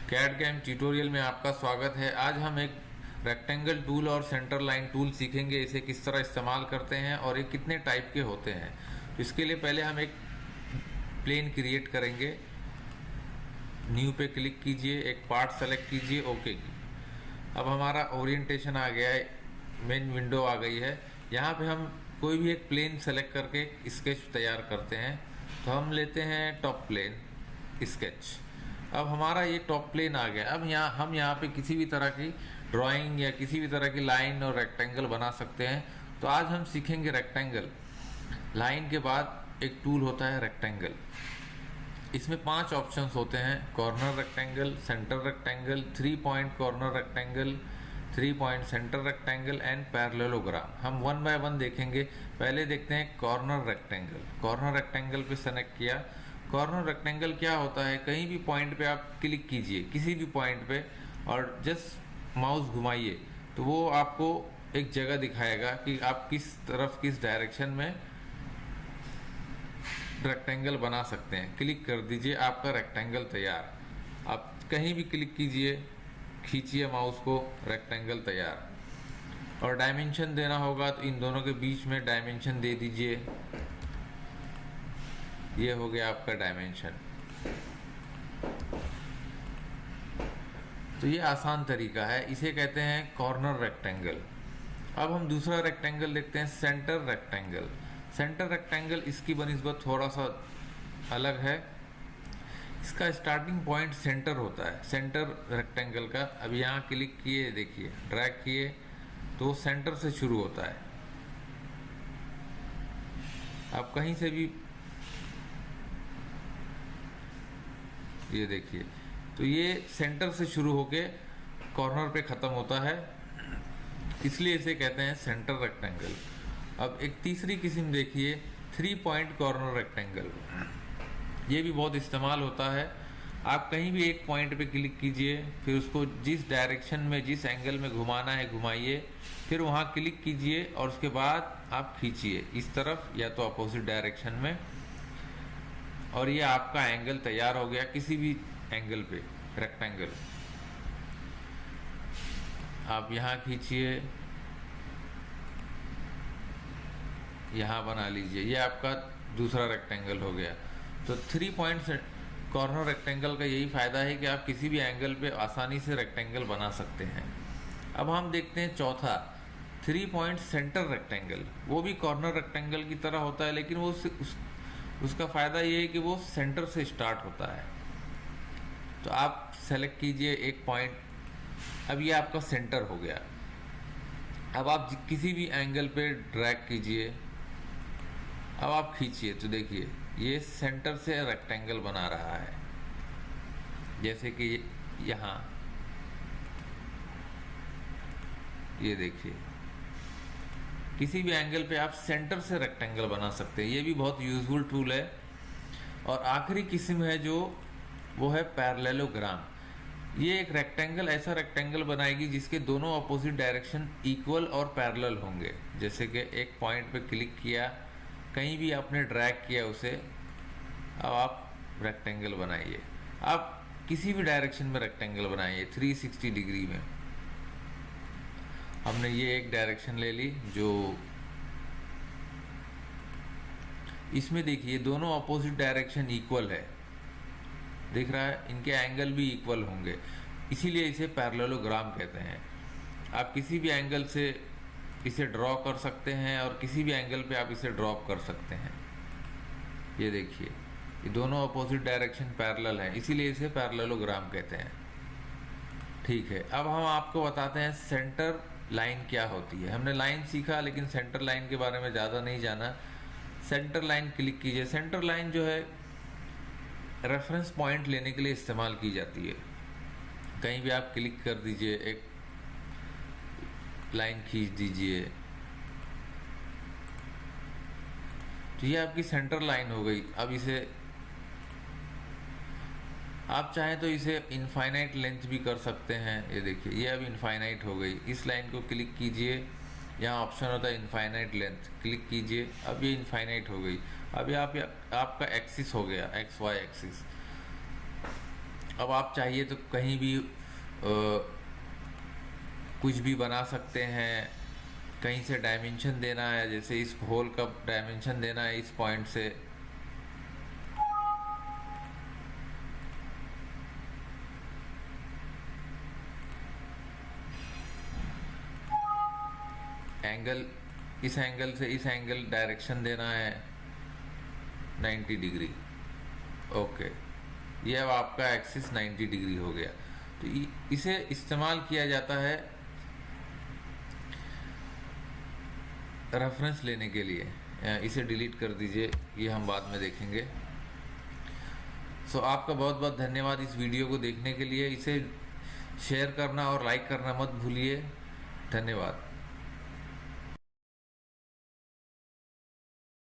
CAD cam tutorial में आपका स्वागत है। आज हम एक रेक्टेंगल टूल और सेंटर लाइन टूल सीखेंगे, इसे किस तरह इस्तेमाल करते हैं और ये कितने टाइप के होते हैं। तो इसके लिए पहले हम एक प्लेन क्रिएट करेंगे। न्यू पे क्लिक कीजिए, एक पार्ट सेलेक्ट कीजिए, ओके की। अब हमारा ओरिएंटेशन आ गया है, मेन विंडो आ गई है। यहाँ पे हम कोई भी एक प्लेन सेलेक्ट करके स्केच तैयार करते हैं। तो हम लेते हैं टॉप प्लेन स्केच। अब हमारा ये टॉप प्लेन आ गया। अब हम यहाँ पे किसी भी तरह की ड्राइंग या किसी भी तरह की लाइन और रेक्टेंगल बना सकते हैं। तो आज हम सीखेंगे रेक्टेंगल। लाइन के बाद एक टूल होता है रेक्टेंगल। इसमें 5 ऑप्शंस होते हैं: corner rectangle, centre rectangle, 3 point corner rectangle, 3 point centre rectangle and parallelogram. हम 1 बाय 1 देखेंगे। पहले देखते हैं कॉर्नर रेक्टेंगल। कॉर्नर रेक्टेंगल पे सेलेक्ट किया। कॉर्नर रेक्टेंगल क्या होता है? कहीं भी पॉइंट पे आप क्लिक कीजिए, किसी भी पॉइंट पे, और जस्ट माउस घुमाइए तो वो आपको एक जगह दिखाएगा कि आप किस तरफ, किस डायरेक्शन में रेक्टेंगल बना सकते हैं। क्लिक कर दीजिए, आपका रेक्टेंगल तैयार। आप कहीं भी क्लिक कीजिए, खींचिए माउस को, रेक्टेंगल तैयार। और डायमेंशन देना होगा तो इन दोनों के बीच में डायमेंशन दे दीजिए। ये हो गया आपका डायमेंशन। तो ये आसान तरीका है, इसे कहते हैं कॉर्नर रेक्टेंगल। अब हम दूसरा रेक्टेंगल देखते हैं, सेंटर रेक्टेंगल। सेंटर रेक्टेंगल इसकी बनिस्बत थोड़ा सा अलग है। इसका स्टार्टिंग पॉइंट सेंटर होता है, सेंटर रेक्टेंगल का। अब यहाँ क्लिक किए, देखिए ड्रैग किए तो सेंटर से शुरू होता है। आप कहीं से भी, ये देखिए, तो ये सेंटर से शुरू होके कॉर्नर पे ख़त्म होता है, इसलिए इसे कहते हैं सेंटर रेक्टेंगल। अब एक तीसरी किस्म देखिए, 3 पॉइंट कॉर्नर रेक्टेंगल। ये भी बहुत इस्तेमाल होता है। आप कहीं भी एक पॉइंट पे क्लिक कीजिए, फिर उसको जिस डायरेक्शन में, जिस एंगल में घुमाना है घुमाइए, फिर वहाँ क्लिक कीजिए और उसके बाद आप खींचिए इस तरफ या तो अपोजिट डायरेक्शन में, और ये आपका एंगल तैयार हो गया किसी भी एंगल पे रेक्टेंगल। आप यहाँ खींचिए, यहाँ बना लीजिए, ये आपका दूसरा रेक्टेंगल हो गया। तो 3 पॉइंट कॉर्नर रेक्टेंगल का यही फ़ायदा है कि आप किसी भी एंगल पे आसानी से रेक्टेंगल बना सकते हैं। अब हम देखते हैं चौथा, 3 पॉइंट सेंटर रेक्टेंगल। वो भी कॉर्नर रेक्टेंगल की तरह होता है, लेकिन वो उसका फ़ायदा ये है कि वो सेंटर से स्टार्ट होता है। तो आप सेलेक्ट कीजिए एक पॉइंट। अब ये आपका सेंटर हो गया। अब आप किसी भी एंगल पे ड्रैग कीजिए, अब आप खींचिए तो देखिए ये सेंटर से रेक्टेंगल बना रहा है। जैसे कि यहाँ ये देखिए, किसी भी एंगल पे आप सेंटर से रेक्टेंगल बना सकते हैं। ये भी बहुत यूजफुल टूल है। और आखिरी किस्म है जो, वो है पैरेललोग्राम। ये एक रेक्टेंगल, ऐसा रेक्टेंगल बनाएगी जिसके दोनों अपोजिट डायरेक्शन इक्वल और पैरेलल होंगे। जैसे कि एक पॉइंट पे क्लिक किया, कहीं भी आपने ड्रैग किया उसे, अब आप रेक्टेंगल बनाइए। आप किसी भी डायरेक्शन में रेक्टेंगल बनाइए, 360 डिग्री में। हमने ये एक डायरेक्शन ले ली, जो इसमें देखिए दोनों अपोजिट डायरेक्शन इक्वल है, दिख रहा है, इनके एंगल भी इक्वल होंगे, इसीलिए इसे पैरेललोग्राम कहते हैं। आप किसी भी एंगल से इसे ड्रॉ कर सकते हैं और किसी भी एंगल पे आप इसे ड्रॉप कर सकते हैं। ये देखिए, ये दोनों अपोजिट डायरेक्शन पैरेलल हैं, इसीलिए इसे पैरेललोग्राम कहते हैं। ठीक है, अब हम आपको बताते हैं सेंटर लाइन क्या होती है। हमने लाइन सीखा, लेकिन सेंटर लाइन के बारे में ज़्यादा नहीं जाना। सेंटर लाइन क्लिक कीजिए। सेंटर लाइन जो है रेफरेंस पॉइंट लेने के लिए इस्तेमाल की जाती है। कहीं भी आप क्लिक कर दीजिए, एक लाइन खींच दीजिए, तो ये आपकी सेंटर लाइन हो गई। अब इसे आप चाहें तो इसे इनफाइनाइट लेंथ भी कर सकते हैं। ये देखिए, ये अब इनफाइनाइट हो गई। इस लाइन को क्लिक कीजिए, यहाँ ऑप्शन होता है इनफाइनाइट लेंथ, क्लिक कीजिए, अब ये इनफाइनाइट हो गई। अब ये आपका एक्सिस हो गया, XY एक्सिस। अब आप चाहिए तो कहीं भी कुछ भी बना सकते हैं। कहीं से डायमेंशन देना है, जैसे इस होल का डायमेंशन देना है इस पॉइंट से, एंगल, इस एंगल से इस एंगल डायरेक्शन देना है 90 डिग्री। ओके, ये अब आपका एक्सिस 90 डिग्री हो गया। तो इसे इस्तेमाल किया जाता है रेफरेंस लेने के लिए। इसे डिलीट कर दीजिए, ये हम बाद में देखेंगे। सो आपका बहुत बहुत धन्यवाद इस वीडियो को देखने के लिए। इसे शेयर करना और लाइक करना मत भूलिए। धन्यवाद।